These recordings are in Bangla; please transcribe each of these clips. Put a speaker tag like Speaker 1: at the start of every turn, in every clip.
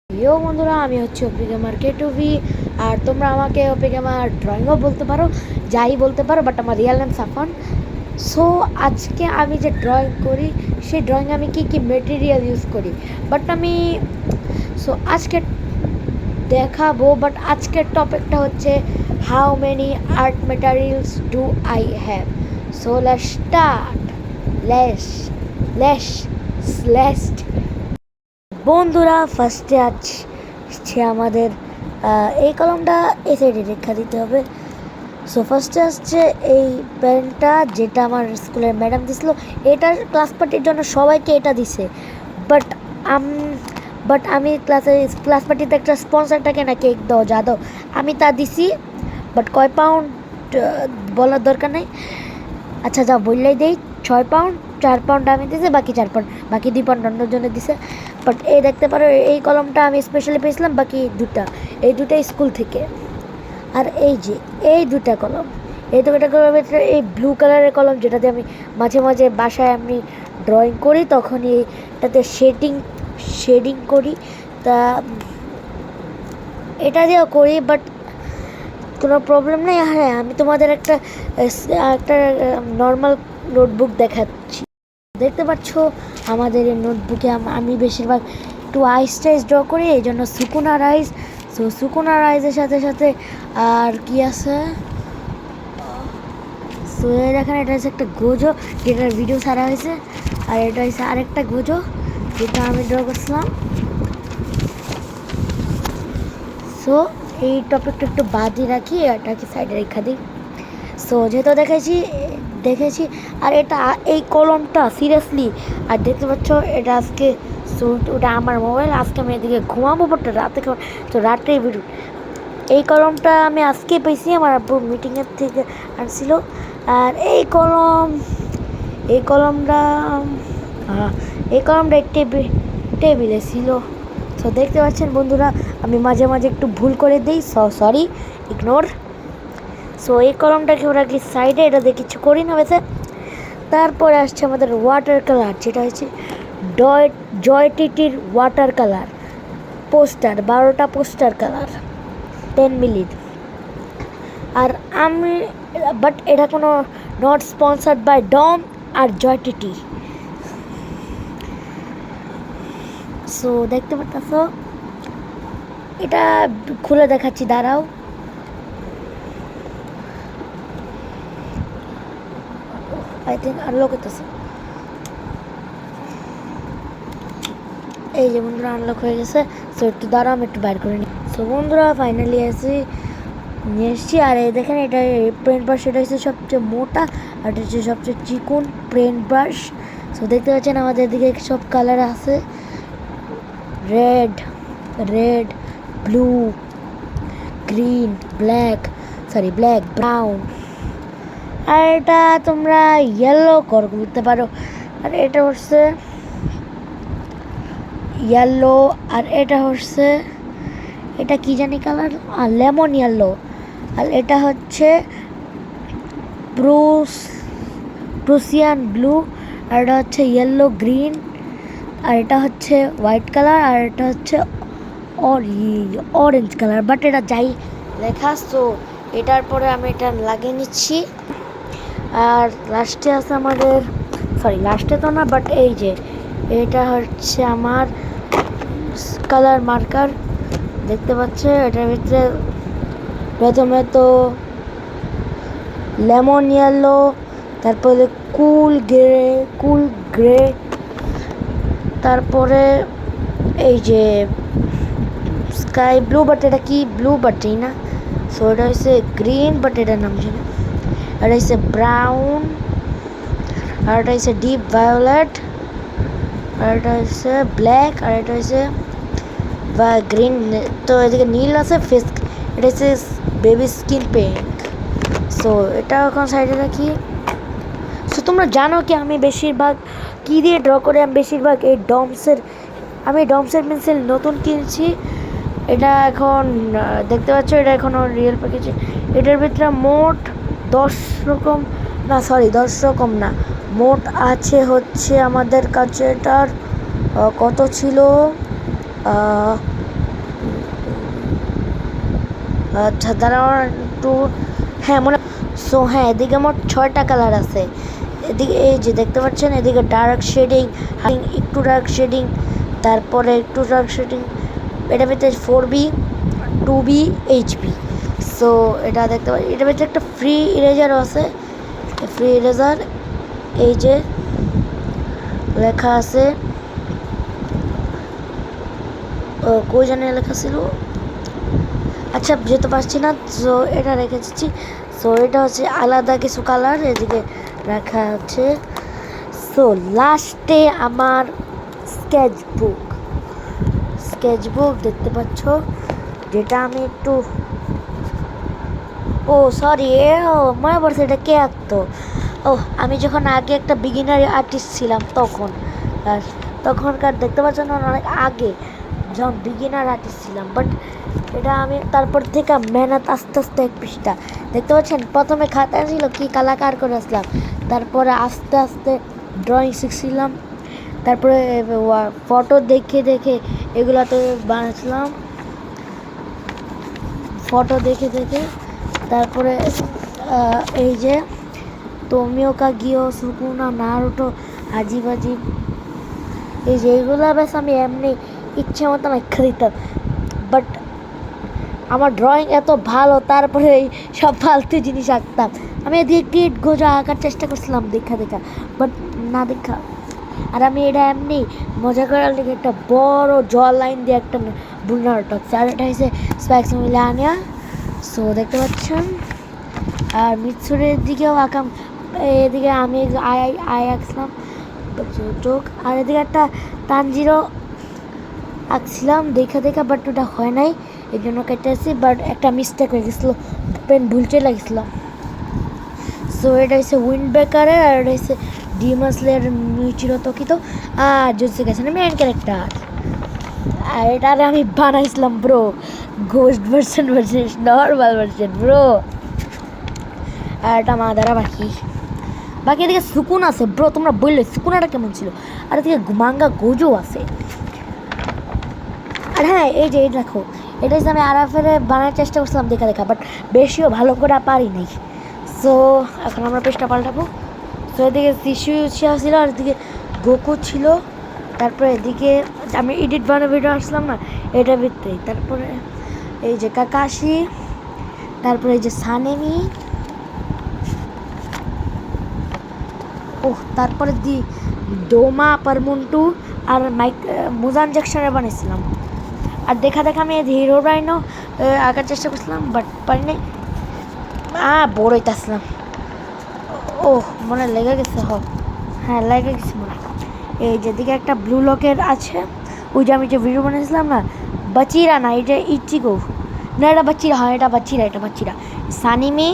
Speaker 1: প্রিয় বন্ধুরা, আমি হচ্ছে ওপি গেমার কে2ভি। আর তোমরা আমাকে ওপি গেমার ড্রয়িংও বলতে পারো, যাই বলতে পারো, বাট আমার রিয়েল নেম সাফান। সো আজকে আমি যে ড্রয়িং করি, সেই ড্রয়িং আমি কী কী মেটেরিয়াল ইউজ করি বাট আমি আজকে দেখাবো। বাট আজকের টপিকটা হচ্ছে how many art materials do I have. So let's start. Less less least বন্ধুরা, ফার্স্টে আছে আমাদের এই কলমটা এই সাইডে রেখা দিতে হবে। সো ফার্স্টে আসছে এই পেনটা, যেটা আমার স্কুলের ম্যাডাম দিছিল। এটার ক্লাস পার্টির জন্য সবাইকে এটা দিছে, বাট বাট আমি ক্লাস পার্টিতে একটা স্পন্সর থাকে না, কেক দাও যা দাও, আমি তা দিছি। বাট কয় পাউন্ড বলার দরকার নেই, আচ্ছা যা বললেই দেই, 6 পাউন্ড। 4 পাউন্ড আমি দিছে, বাকি 4 পাউন্ড, বাকি 2 পাউন্ড অন্যজনে দিছে। বাট এই দেখতে পারো, এই কলমটা আমি স্পেশালি পেয়েছিলাম, বাকি এই দুটা স্কুল থেকে। আর এই যে এই দুটা কলম, এই দুটা কলমের এই ব্লু কালারের কলম, যেটাতে আমি মাঝে মাঝে বাসায় আমি ড্রয়িং করি, তখন এটাতে শেডিং করি। তা এটা দিয়েও করি, বাট কোনো প্রবলেম নেই। হ্যাঁ, আমি তোমাদের একটা একটা নর্মাল নোটবুক দেখাচ্ছি। দেখতে পাচ্ছ আমাদের এই নোটবুকে আমি বেশিরভাগ একটু আইস টাইস ড্র করি, এই জন্য সুকুনার আইস। সো সুকুনার আইসের সাথে সাথে আর কি আছে, সো দেখেন এটা হচ্ছে একটা গোজো, যেটার ভিডিও ছাড়া হয়েছে। আর এটা হচ্ছে আরেকটা গোজো, যেটা আমি ড্র করছিলাম। সো এই টপিকটা একটু বাদই রাখি, এটাকে সাইডে রেখা দিই। সো যেহেতু দেখেছি। আর এটা এই কলমটা সিরিয়াসলি, আর দেখতে পাচ্ছ এটা আজকে, সো ওটা আমার মোবাইল। আজকে আমি এদিকে ঘুমাবো, বাট রাতে তো রাত্রে ভিডিও। এই কলমটা আমি আজকে পেয়েছি, আমার আব্বু মিটিংয়ের থেকে আনছিল। আর এই কলমটা টেবিলে ছিল। তো দেখতে পাচ্ছেন বন্ধুরা, আমি মাঝে মাঝে একটু ভুল করে দিই, সরি, ইগনোর। সো এই কলমটাকে ওরা কি সাইডে, এটা দিয়ে কিছু করি না বেশি। তারপরে আসছে আমাদের ওয়াটার কালার, যেটা হচ্ছে জয়টিটির ওয়াটার কালার পোস্টার, 12টা পোস্টার কালার 10 মিলির। আর আমি বাট এটা কোনো not sponsored by dum R জয়টিটি। So দেখতে পাচ্ছ, এটা খুলে দেখাচ্ছি, দাঁড়াও। আই থিঙ্ক আনলক হইতেছে। এই যে বন্ধুরা, আনলক হয়ে গেছে। সো একটু দাঁড়াও, আমি একটু বাইর করে নিই। সো বন্ধুরা, ফাইনালি নিয়ে এসেছি। আর এই দেখেন, এটা পেন্ট ব্রাশ, এটা হচ্ছে সবচেয়ে মোটা, আর এটা হচ্ছে সবচেয়ে চিকুন পেন্ট ব্রাশ। সো দেখতে পাচ্ছেন আমাদের দিকে সব কালার আছে, red, blue, green, black, brown. আর এটা তোমরা ইয়েলো করতে পারো। আর এটা হচ্ছে ইয়েলো, আর এটা কি জানি কালার, লেমন ইয়েলো। আর এটা হচ্ছে প্রুসিয়ান ব্লু। আর এটা হচ্ছে ইয়েলো গ্রিন। আর এটা হচ্ছে হোয়াইট কালার। আর এটা হচ্ছে অরেঞ্জ কালার। বাট এটা যাই লেখা, সো এটার পরে আমি এটা লাগিয়ে নিচ্ছি। আর লাস্টে আছে আমাদের, লাস্টে তো না, বাট এই যে এটা হচ্ছে আমার কালার মার্কার। দেখতে পাচ্ছ, এটার ভিতরে প্রথমে তো লেমন ইয়েলো, তারপরে কুল গ্রে, তারপরে এই যে স্কাই ব্লু, বাট এটা কি ব্লু, বাট এই না। সো এটা হচ্ছে গ্রিন, বাট এটার নাম জানি। এটা হচ্ছে ব্রাউন। আর এটা হচ্ছে ডিপ ভায়োলেট। আর এটা হচ্ছে ব্ল্যাক। আর এটা হচ্ছে গ্রিন। তো এদিকে নীল আছে, এটা হচ্ছে বেবি স্কিন পিঙ্ক। সো এটা এখন সাইডে রাখি। সো তোমরা জানো কি আমি বেশিরভাগ কী দিয়ে ড্র করি? আমি বেশিরভাগ এই ডমসের পেন্সিল নতুন কিনছি। এটা এখন দেখতে পাচ্ছ, এটা এখনও রিয়েল প্যাকেজে। এটার ভিতরে মোট 10 রকম না, মোট আছে হচ্ছে আমাদের কাছে এটার কত ছিল, আচ্ছা দাঁড়াও একটু, হ্যাঁ মনে, সো হ্যাঁ এদিকে মোট 6টা কালার আছে। এদিকে এই যে দেখতে পাচ্ছেন, এদিকে ডার্ক শেডিং, একটু ডার্ক শেডিং, তারপরে একটু ডার্ক শেডিং, এটা ভিতরে 4B 2B HB। সো এটা দেখতে পাচ্ছি, এটার ভিতরে একটা ফ্রি ইরেজারও আছে। ফ্রি ইরেজার এই যে লেখা আছে, কই জানি লেখা ছিল, আচ্ছা যেতে পারছি না, সো এটা রেখে দিচ্ছি। সো এটা হচ্ছে আলাদা কিছু কালার এদিকে রাখা হচ্ছে। সো লাস্টে আমার স্কেচবুক দেখতে পাচ্ছ, যেটা আমি একটু, ও সরি, ও মনে পড়ছে এটা কে আঁকতো, ও আমি যখন আগে একটা বিগিনার আর্টিস্ট ছিলাম তখন, আর তখনকার দেখতে পাচ্ছেন অনেক আগে যখন বিগিনার আর্টিস্ট ছিলাম, বাট এটা আমি তারপর থেকে মেহনত আস্তে আস্তে এক পৃষ্ঠা দেখতে পাচ্ছেন, প্রথমে খাতা ছিল কি কালাকার করে আসলাম, তারপরে আস্তে আস্তে ড্রয়িং শিখছিলাম, তারপরে ফটো দেখে দেখে এগুলাতে বানাচ্ছিলাম, ফটো দেখে দেখে, তারপরে এই যে তোমিও কাগিও সুকুনা নারুটো আজিব আজিব, এই যে এগুলো বেশ আমি এমনি ইচ্ছে মতো রেখে দিতাম, বাট আমার ড্রয়িং এত ভালো, তারপরে এই সব ফালতু জিনিস আঁকতাম। আমি এদিকে কিট গোজা আঁকার চেষ্টা করছিলাম দেখা দেখা, বাট না দেখা, আর আমি এটা এমনি মজা করার লেগে একটা বড় জল লাইন দিয়ে একটা বুনারটক, আর এটা হচ্ছে স্প্যাক্স মিলানিয়া। সো দেখতে পাচ্ছেন, আর মিৎসুরের দিকেও আঁকাম, এদিকে আমি আই আঁকছিলাম চোখ, আর এদিকে একটা তানজিরো আঁকছিলাম দেখা দেখা, বাট ওটা হয় নাই, এই জন্য কেটেছি, বাট একটা মিস্টেক হয়ে গেছিলো, পেন ভুলতে লাগছিলো। সো এটা হচ্ছে উইন্ড ব্রেকারের, আর এটা হচ্ছে ডিমাসলের মিউচিরো তকিতো, আর জুসি গেছে না মেন ক্যারেক্টার, আর এটা আমি বানাইছিলাম bro, ghost version versus normal version bro, আর এটা মাদারা বাকি এদিকে সুকুন আছে ব্রো, তোমরা বললে সুকুনাটা কেমন ছিল, আর এদিকে মাঙ্গা গোজো আছে। আর হ্যাঁ এই যে এটা দেখো, এটা হচ্ছে আমি আরাফেরে বানানোর চেষ্টা করছিলাম দেখা দেখা, বাট বেশিও ভালো করে পারি নাই। সো এখন আমরা পেজটা পাল্টাবো। সো এদিকে শিশু ছিল, আর এদিকে গোকু ছিল, তারপরে এদিকে আমি এডিট বানানো ভিডিও আসলাম না এটার ভিতরেই, তারপরে এই যে কাকাশি, তারপরে এই যে সানেমি, তারপরে ডোমা পারমুন্টু, আর মুজান জ্যাকসনের বানিয়েছিলাম, আর দেখা দেখা আমি হিরো রাইনো আঁকার চেষ্টা করছিলাম, বাট পারি নাই, বড় হইতেছিলাম, মনে লেগে গেছে, হ্যাঁ লেগে গেছে মনে। এই যেদিকে একটা ব্লু লকের আছে, ওই যে আমি যে ভিডিও বানিয়েছিলাম না, বাচিরা না এটা ইচিগো না, এটা বাচ্চিরা, হয় এটা বাচ্চিরা সানিমি,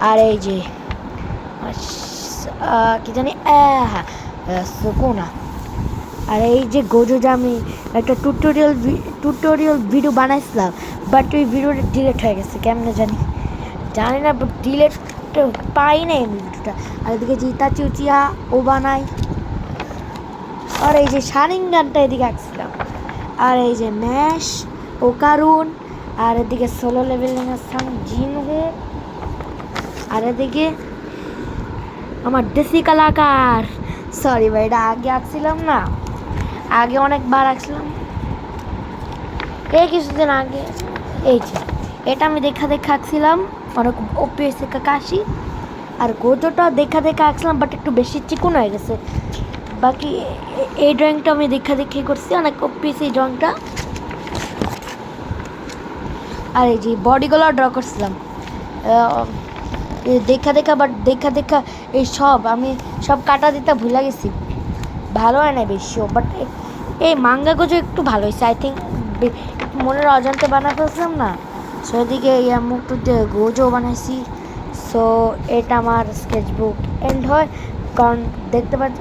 Speaker 1: আর এই যে কি জানি হ্যাঁ সুকুনা, আর এই যে গোজো, যে আমি একটা টিউটোরিয়াল ভিডিও বানাইছিলাম, বাট ওই ভিডিওটা ডিলেট হয়ে গেছে কেমনে জানি না, বাট ডিলেট পাই নাই আমি ভিডিওটা। আর এদিকে যে ইতাচি উচিয়া ও বানাই, আর এই যে শারিঙ্গানটা এদিকে আঁকছিলাম, আর এই যে ম্যাশ ও কারুন, আর এদিকে সোলো লেভেলিং সাং জিনহু, আর এদিকে আমার দেশি কালাকার, সরি ভাই এটা আগে আঁকছিলাম না, আগে অনেকবার আঁকছিলাম, এই কিছুদিন আগে, এই যে এটা আমি দেখা আঁকছিলাম অনেক ওপিএসে কাকাশি, আর গোজোটা দেখা আঁকছিলাম, বাট একটু বেশি চিকন হয়ে গেছে, বাকি এই ড্রয়িংটা আমি দেখে করছি অনেক ওপিএসি ড্রয়িংটা, আর এই যে বডিগুলো ড্র করছিলাম দেখা, বাট দেখা এই সব আমি সব কাটা দিতে ভুলে গেছি, ভালো হয় না বেশিও, বাট এই মাঙ্গা গোজো একটু ভালো হয়েছে আই থিঙ্ক, মনের অজান্তে বানাতে পারছিলাম না, সো এদিকে মুখটু দিয়ে গোজো বানাইছি। সো এটা আমার স্কেচবুক এন্ড হয়, কারণ দেখতে পাচ্ছ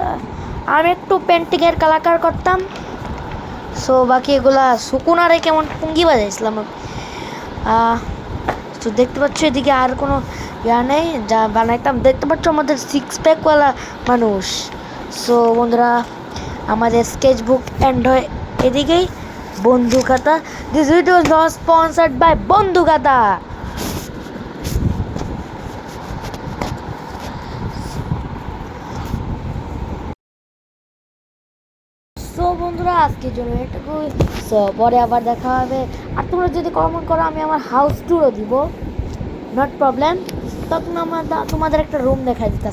Speaker 1: আমি একটু পেন্টিংয়ের কালাকার করতাম, সো বাকি এগুলা সুকুনারে কেমন পুঙ্গি বাজাইছিলাম, তো দেখতে পাচ্ছ এদিকে আর কোনো নেই যা বানাইতাম, দেখতে পাচ্ছ আমাদের 6 প্যাকওয়ালা মানুষ। সো বন্ধুরা আমাদের স্কেচবুক এন্ড হয় এদিকেই, Bandhu Khata, this video is not sponsored by Bandhu Khata. So বন্ধুরা আজকের জন্য এটুকু। সো পরে আবার দেখা হবে। আর তোমরা যদি কমেন্ট করো আমি আমার হাউস ট্যুরও দিব, নট প্রবলেম। তখন তোমাদের একটা রুম দেখা দিতে